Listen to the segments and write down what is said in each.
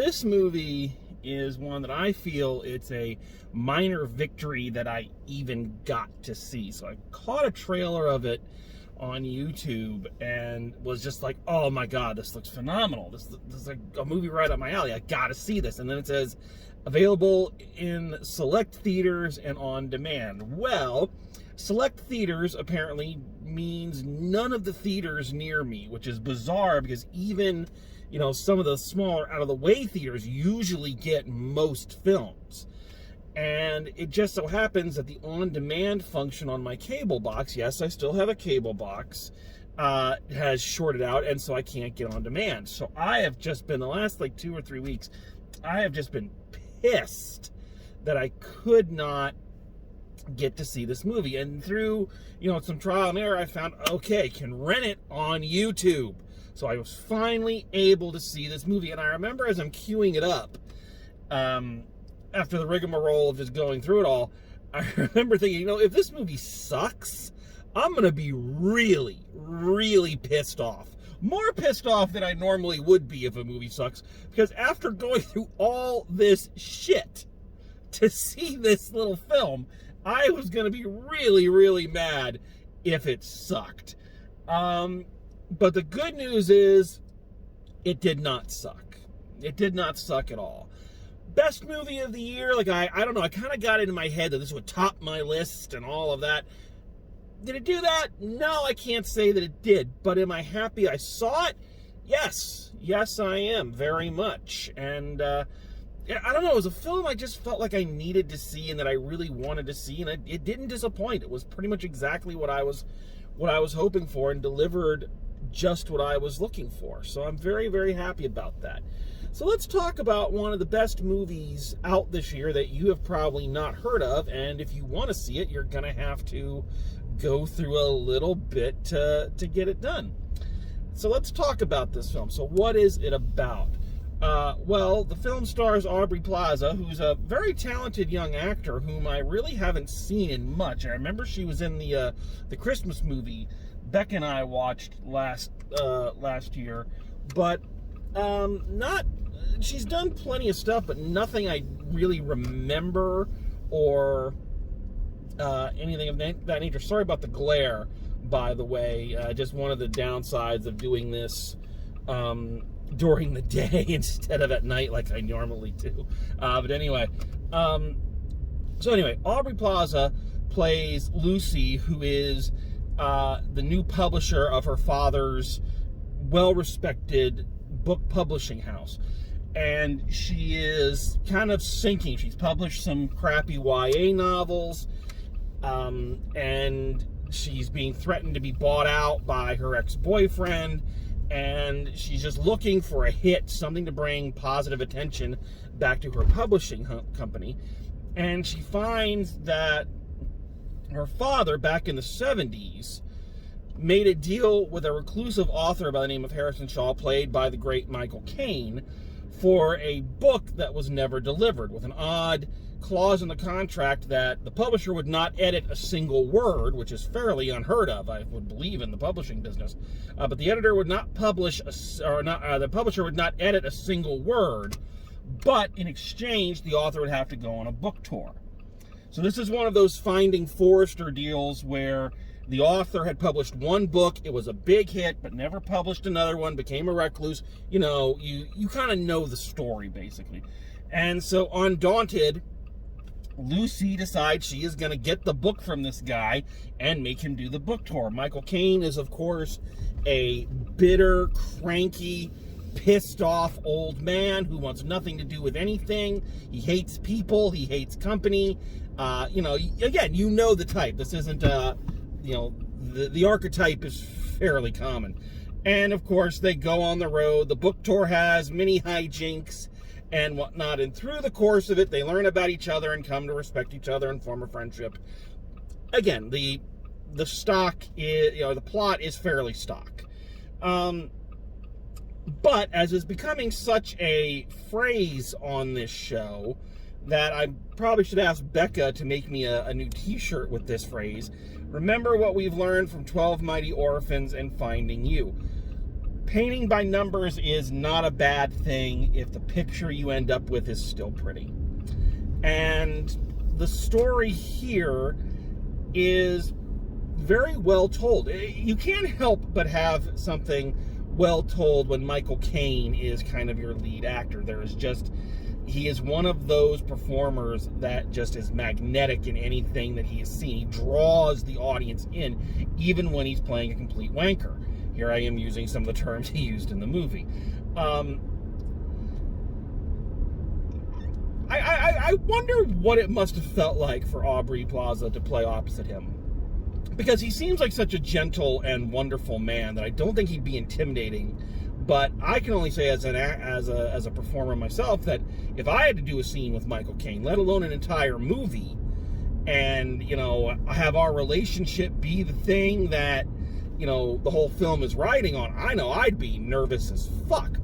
this movie is one that I feel it's a minor victory that I even got to see. So I caught a trailer of it on YouTube and was just like, oh my God, this looks phenomenal. This is like a movie right up my alley. I gotta see this. And then it says, available in select theaters and on demand. Well, select theaters apparently means none of the theaters near me, which is bizarre because even, you know, some of the smaller out-of-the-way theaters usually get most films. And it just so happens that the on-demand function on my cable box, yes, I still have a cable box, has shorted out, and so I can't get on demand. So I have just been, the last like 2 or 3 weeks, I have just been pissed that I could not get to see this movie. And through, you know, some trial and error, I found, okay, can rent it on YouTube. So I was finally able to see this movie. And I remember as I'm queuing it up, after the rigmarole of just going through it all, I remember thinking, you know, if this movie sucks, I'm going to be really, really pissed off. More pissed off than I normally would be if a movie sucks. Because after going through all this shit to see this little film, I was going to be really, really mad if it sucked. But the good news is, it did not suck. It did not suck at all. Best movie of the year, like, I don't know, I kind of got it in my head that this would top my list and all of that. Did it do that? No, I can't say that it did. But am I happy I saw it? Yes. Yes, I am, very much. And, I don't know, it was a film I just felt like I needed to see and that I really wanted to see, and it didn't disappoint. It was pretty much exactly what I was hoping for and delivered just what I was looking for. So I'm very, very happy about that. So let's talk about one of the best movies out this year that you have probably not heard of, and if you want to see it, you're going to have to go through a little bit to get it done. So let's talk about this film. So what is it about? Well, the film stars Aubrey Plaza, who's a very talented young actor whom I really haven't seen in much. I remember she was in the Christmas movie Beck and I watched last year, but she's done plenty of stuff, but nothing I really remember or anything of that nature. Sorry about the glare, by the way. Just one of the downsides of doing this during the day instead of at night like I normally do. But anyway, so anyway, Aubrey Plaza plays Lucy, who is the new publisher of her father's well-respected book publishing house. And she is kind of sinking. She's published some crappy YA novels, and she's being threatened to be bought out by her ex-boyfriend, and she's just looking for a hit, something to bring positive attention back to her publishing company. And she finds that her father, back in the 70s, made a deal with a reclusive author by the name of Harrison Shaw, played by the great Michael Caine, for a book that was never delivered, with an odd clause in the contract that the publisher would not edit a single word, which is fairly unheard of, I would believe, in the publishing business. But the editor would not publish, the publisher would not edit a single word, but in exchange, the author would have to go on a book tour. So this is one of those Finding Forrester deals where the author had published one book, it was a big hit, but never published another one, became a recluse. You know, you kind of know the story, basically. And so, undaunted, Lucy decides she is going to get the book from this guy and make him do the book tour. Michael Caine is, of course, a bitter, cranky, pissed off old man who wants nothing to do with anything. He hates people, he hates company. You know, again, you know the type. This isn't, you know, the archetype is fairly common. And of course, they go on the road. The book tour has many hijinks and whatnot. And through the course of it, they learn about each other and come to respect each other and form a friendship. Again, the stock is, you know, the plot is fairly stock. But as is becoming such a phrase on this show that I probably should ask Becca to make me a new t-shirt with this phrase. Remember what we've learned from 12 Mighty Orphans and Finding You. painting by numbers is not a bad thing if the picture you end up with is still pretty. And the story here is very well told. You can't help but have something well told when Michael Caine is kind of your lead actor. He is one of those performers that just is magnetic in anything that he is seen. He draws the audience in, even when he's playing a complete wanker. Here I am using some of the terms he used in the movie. I wonder what it must have felt like for Aubrey Plaza to play opposite him. Because he seems like such a gentle and wonderful man that I don't think he'd be intimidating. But I can only say as a performer myself that if I had to do a scene with Michael Caine, let alone an entire movie, and, you know, have our relationship be the thing that, you know, the whole film is riding on, I know I'd be nervous as fuck.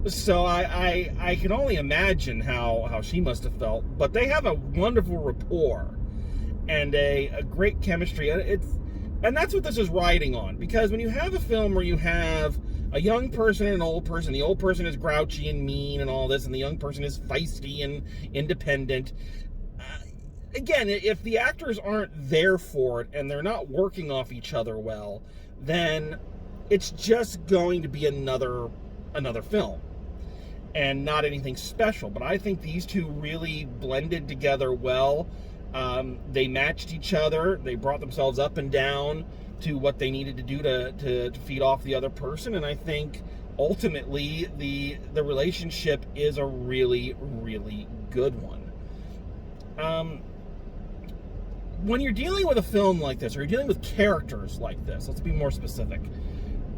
So I can only imagine how she must have felt. But they have a wonderful rapport and a great chemistry. And that's what this is riding on. Because when you have a film where you have a young person and an old person, the old person is grouchy and mean and all this, and the young person is feisty and independent. Again, if the actors aren't there for it and they're not working off each other well, then it's just going to be another film and not anything special. But I think these two really blended together well. They matched each other. They brought themselves up and down to what they needed to do to feed off the other person. And I think ultimately the relationship is a really, really good one. When you're dealing with a film like this, or you're dealing with characters like this, let's be more specific.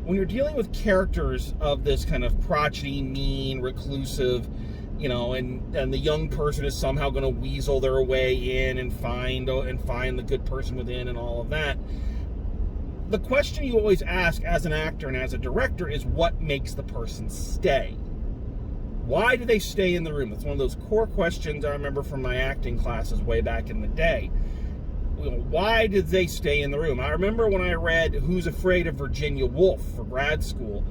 When you're dealing with characters of this kind of crotchety, mean, reclusive, you know, and the young person is somehow going to weasel their way in and find the good person within and all of that, the question you always ask as an actor and as a director is what makes the person stay? Why do they stay in the room? It's one of those core questions I remember from my acting classes way back in the day. Why did they stay in the room? I remember when I read Who's Afraid of Virginia Woolf for grad school,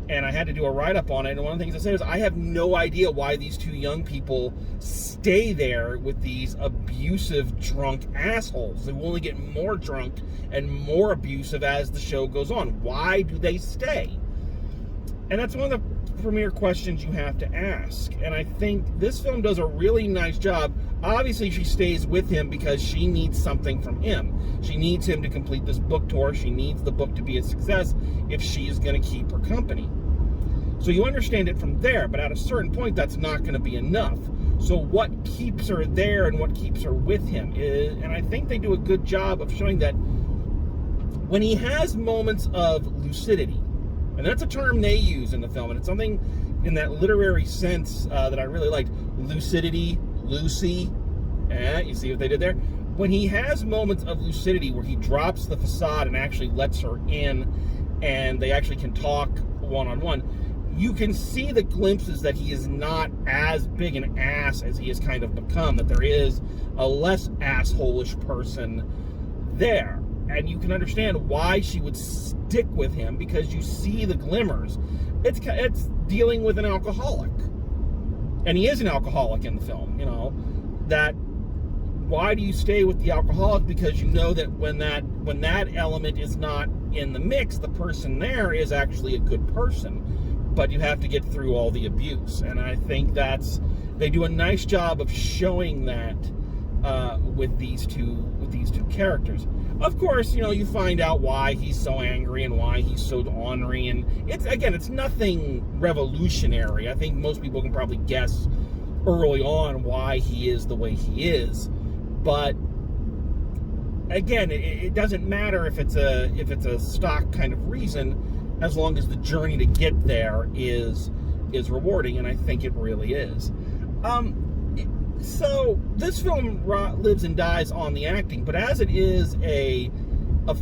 and I had to do a write-up on it, and one of the things I said is, I have no idea why these two young people stay there with these abusive, drunk assholes. They will only get more drunk and more abusive as the show goes on. Why do they stay? And that's one of the premier questions you have to ask. And I think this film does a really nice job. Obviously, she stays with him because she needs something from him. She needs him to complete this book tour. She needs the book to be a success if she is going to keep her company. So you understand it from there, but at a certain point, that's not going to be enough. So what keeps her there and what keeps her with him is, and I think they do a good job of showing that when he has moments of lucidity, and that's a term they use in the film, and it's something in that literary sense that I really liked. Lucidity, Lucy, you see what they did there? When he has moments of lucidity where he drops the facade and actually lets her in, and they actually can talk one-on-one, you can see the glimpses that he is not as big an ass as he has kind of become, that there is a less asshole-ish person there. And you can understand why she would stick with him, because you see the glimmers. It's dealing with an alcoholic. And he is an alcoholic in the film, you know. That, why do you stay with the alcoholic? Because you know that when that element is not in the mix, the person there is actually a good person. But you have to get through all the abuse. And I think they do a nice job of showing that with these two characters. Of course, you know, you find out why he's so angry and why he's so ornery, and it's nothing revolutionary. I think most people can probably guess early on why he is the way he is. But again, it doesn't matter if it's a stock kind of reason, as long as the journey to get there is rewarding, and I think it really is. So this film lives and dies on the acting, but as it is a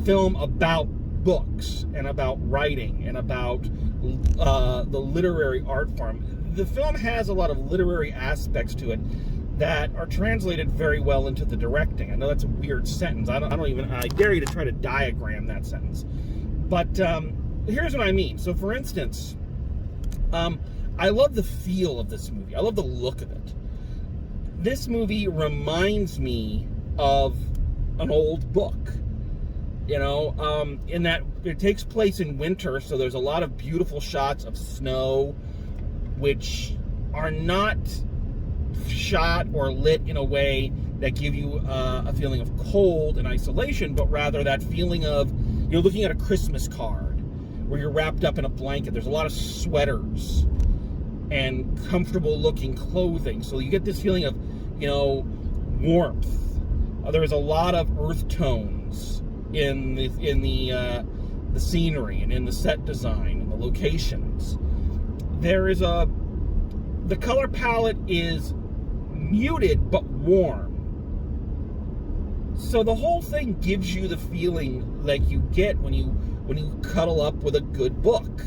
film about books and about writing and about the literary art form, the film has a lot of literary aspects to it that are translated very well into the directing. I know that's a weird sentence. I dare you to try to diagram that sentence. But here's what I mean. So, for instance, I love the feel of this movie. I love the look of it. This movie reminds me of an old book, you know, in that it takes place in winter, so there's a lot of beautiful shots of snow, which are not shot or lit in a way that give you a feeling of cold and isolation, but rather that feeling of you're looking at a Christmas card where you're wrapped up in a blanket. There's a lot of sweaters and comfortable looking clothing, so you get this feeling of, you know, warmth. There's a lot of earth tones in the scenery and in the set design and the locations. The color palette is muted but warm. So the whole thing gives you the feeling like you get when you cuddle up with a good book.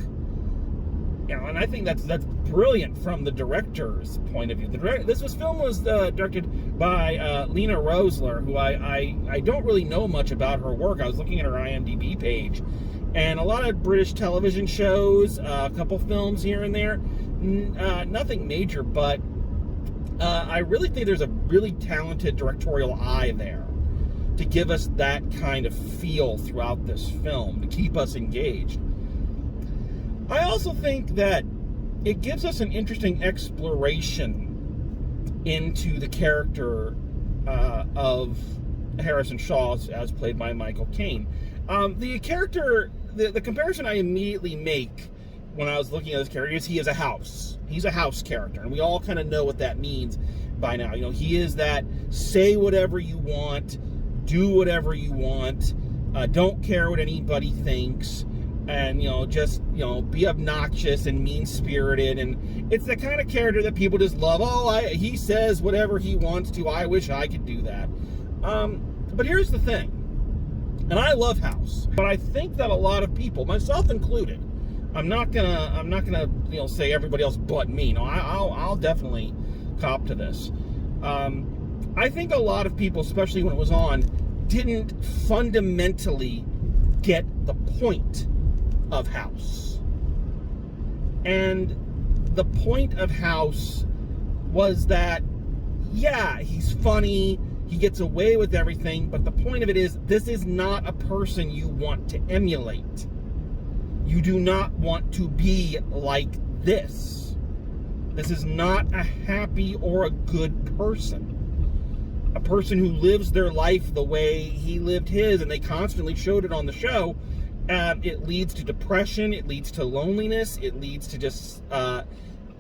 You know, and I think that's brilliant from the director's point of view. This film was directed by Lena Rosler, who I don't really know much about her work. I was looking at her IMDb page, and a lot of British television shows, a couple films here and there. Nothing major, but I really think there's a really talented directorial eye there to give us that kind of feel throughout this film, to keep us engaged. I also think that it gives us an interesting exploration into the character of Harrison Shaw, as played by Michael Caine. The comparison I immediately make when I was looking at this character is he is a house. He's a house character, and we all kind of know what that means by now. You know, he is that say whatever you want, do whatever you want, don't care what anybody thinks, and, you know, just, you know, be obnoxious and mean-spirited, and it's the kind of character that people just love. Oh, he says whatever he wants to. I wish I could do that. But here's the thing, and I love House, but I think that a lot of people, myself included, I'm not gonna, you know, say everybody else but me. No, I'll definitely cop to this. I think a lot of people, especially when it was on, didn't fundamentally get the point of House. And the point of House was that, yeah, he's funny, he gets away with everything, but the point of it is, this is not a person you want to emulate. You do not want to be like this. This is not a happy or a good person. A person who lives their life the way he lived his, and they constantly showed it on the show. It leads to depression, it leads to loneliness, it leads to just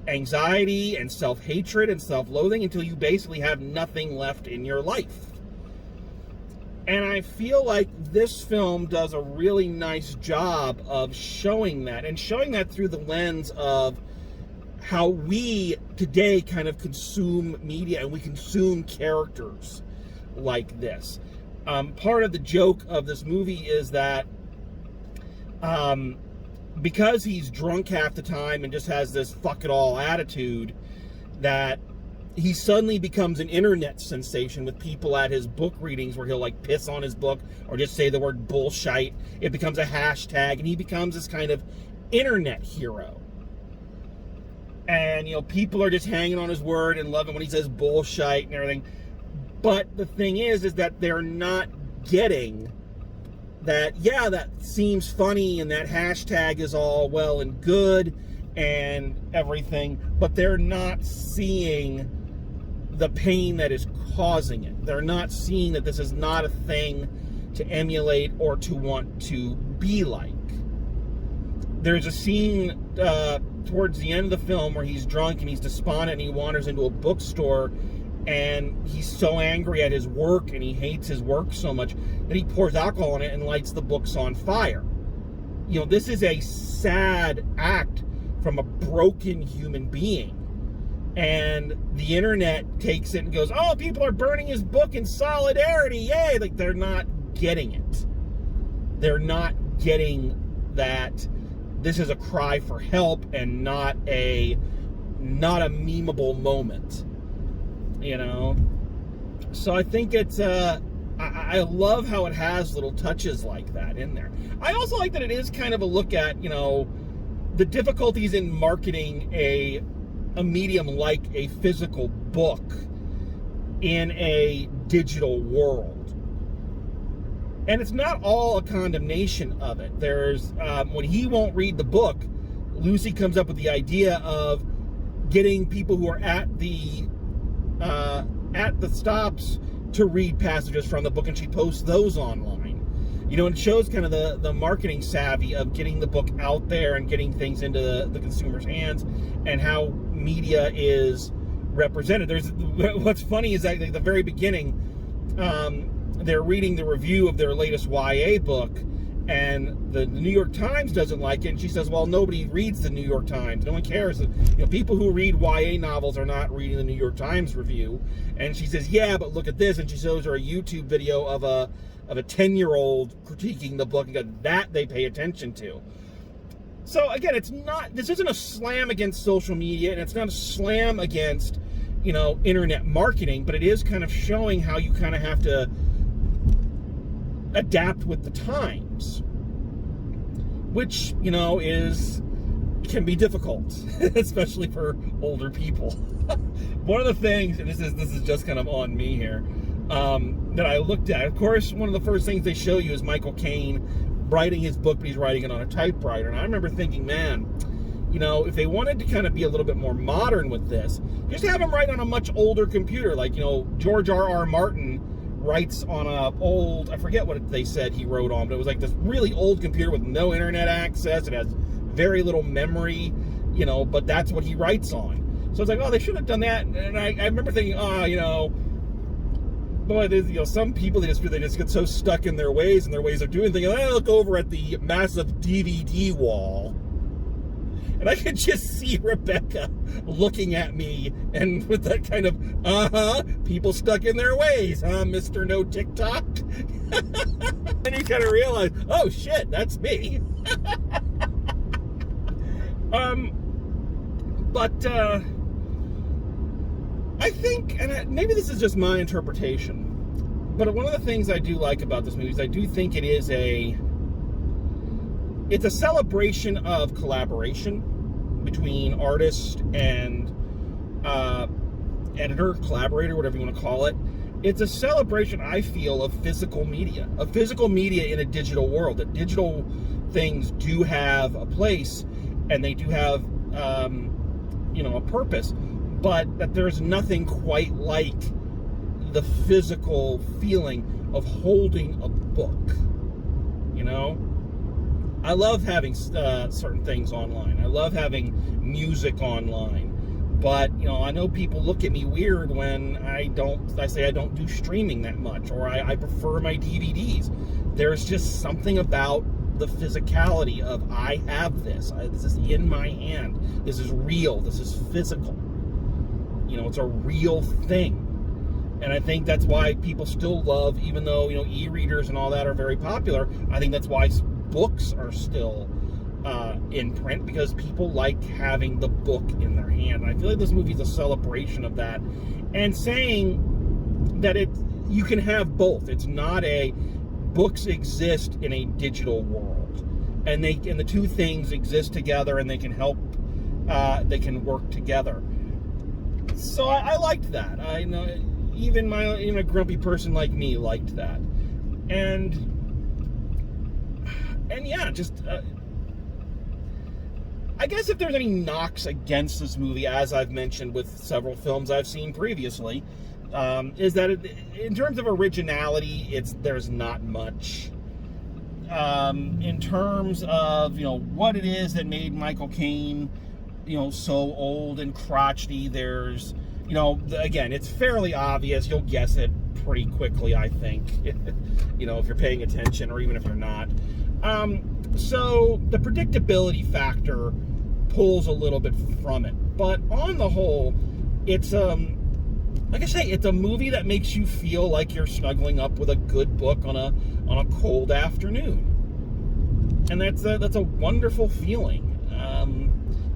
anxiety and self-hatred and self-loathing until you basically have nothing left in your life. And I feel like this film does a really nice job of showing that, and showing that through the lens of how we today kind of consume media, and we consume characters like this. Part of the joke of this movie is that because he's drunk half the time and just has this fuck it all attitude, that he suddenly becomes an internet sensation with people at his book readings where he'll like piss on his book or just say the word bullshit. It becomes a hashtag, and he becomes this kind of internet hero. And, you know, people are just hanging on his word and loving when he says bullshit and everything. But the thing is that they're not getting that, yeah, that seems funny and that hashtag is all well and good and everything, but they're not seeing the pain that is causing it. They're not seeing that this is not a thing to emulate or to want to be like. There's a scene towards the end of the film where he's drunk and he's despondent and he wanders into a bookstore, and he's so angry at his work and he hates his work so much that he pours alcohol on it and lights the books on fire. You know, this is a sad act from a broken human being. And the internet takes it and goes, oh, people are burning his book in solidarity, yay! Like, they're not getting it. They're not getting that this is a cry for help and not a memeable moment, you know? So I think it's I love how it has little touches like that in there. I also like that it is kind of a look at, the difficulties in marketing a medium like a physical book in a digital world. And it's not all a condemnation of it. There's, when he won't read the book, Lucy comes up with the idea of getting people who are at the stops to read passages from the book, and she posts those online. And it shows kind of the marketing savvy of getting the book out there and getting things into the consumer's hands, and how media is represented. What's funny is that at the very beginning, they're reading the review of their latest YA book, and the New York Times doesn't like it, and she says, well, nobody reads the New York Times. No one cares. People who read YA novels are not reading the New York Times review. And she says, yeah, but look at this, and she shows her a YouTube video of a 10-year-old critiquing the book, and that they pay attention to. So again, this isn't a slam against social media, and it's not a slam against, internet marketing, but it is kind of showing how you kind of have to adapt with the times, which, can be difficult, especially for older people. One of the things, and this is just kind of on me here, that I looked at, of course, one of the first things they show you is Michael Caine writing his book, but he's writing it on a typewriter. And I remember thinking, man, if they wanted to kind of be a little bit more modern with this, just have him write on a much older computer. Like, George R.R. Martin writes on a old, I forget what they said he wrote on, but it was like this really old computer with no internet access. It has very little memory, but that's what he writes on. So it's like, oh, they should have done that. And I remember thinking, boy, some people, they just get so stuck in their ways and their ways of doing things. And I look over at the massive DVD wall, and I could just see Rebecca looking at me, and with that kind of, people stuck in their ways, huh, Mr. No TikTok? And you kind of realize, oh shit, that's me. But I think, and maybe this is just my interpretation, but one of the things I do like about this movie is I do think it's a celebration of collaboration between artist and editor, collaborator, whatever you want to call it. It's a celebration, I feel, of physical media in a digital world. That digital things do have a place, and they do have, a purpose, but that there's nothing quite like the physical feeling of holding a book. I love having certain things online. I love having music online. But, I know people look at me weird when I say I don't do streaming that much, or I prefer my DVDs. There's just something about the physicality of, I have this. This is in my hand. This is real. This is physical. It's a real thing. And I think that's why people still love, even though, e-readers and all that are very popular, I think that's why books are still in print, because people like having the book in their hand. And I feel like this movie is a celebration of that, and saying that you can have both. It's not books exist in a digital world, and the two things exist together, and they can help. They can work together. So I liked that. I know even a grumpy person like me liked that, and yeah, just. I guess if there's any knocks against this movie, as I've mentioned with several films I've seen previously, is that in terms of originality, there's not much. In terms of, what it is that made Michael Caine, so old and crotchety, there's, again, it's fairly obvious. You'll guess it pretty quickly, I think, if you're paying attention, or even if you're not. So the predictability factor pulls a little bit from it, but on the whole, it's like I say, it's a movie that makes you feel like you're snuggling up with a good book on a cold afternoon, and that's a wonderful feeling.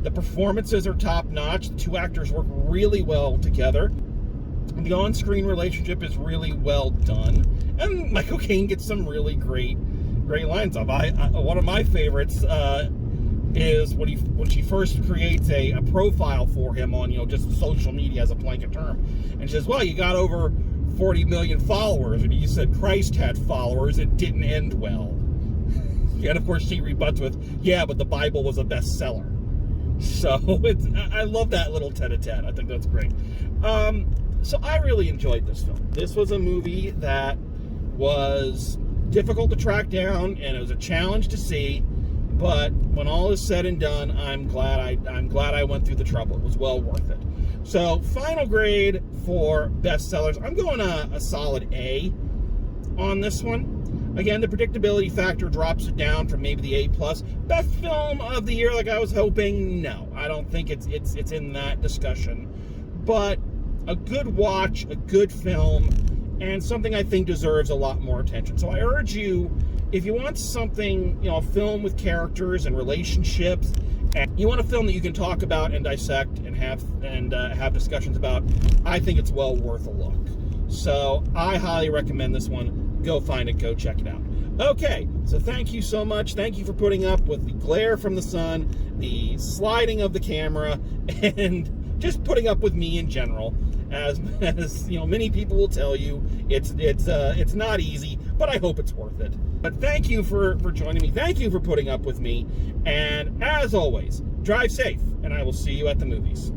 The performances are top notch. The two actors work really well together. The on-screen relationship is really well done. And And Michael Caine gets some really great lines off. One of my favorites is when she first creates a profile for him on, just social media as a blanket term, and she says, well, you got over 40 million followers, and you said Christ had followers, it didn't end well. And of course she rebuts with, yeah, but the Bible was a bestseller. So I love that little tete-a-tete. I think that's great. So I really enjoyed this film. This was a movie that was difficult to track down, and it was a challenge to see. But when all is said and done, I'm glad I went through the trouble. It was well worth it. So final grade for bestsellers, I'm going a solid A on this one. Again, the predictability factor drops it down from maybe the A+. Best film of the year, like I was hoping, no. I don't think it's in that discussion. But a good watch, a good film, and something I think deserves a lot more attention. So I urge you, if you want something, a film with characters and relationships, and you want a film that you can talk about and dissect and have discussions about, I think it's well worth a look. So I highly recommend this one. Go find it, go check it out. Okay, so thank you so much. Thank you for putting up with the glare from the sun, the sliding of the camera, and just putting up with me in general. As many people will tell you, it's not easy, but I hope it's worth it. But thank you for joining me. Thank you for putting up with me. And as always, drive safe, and I will see you at the movies.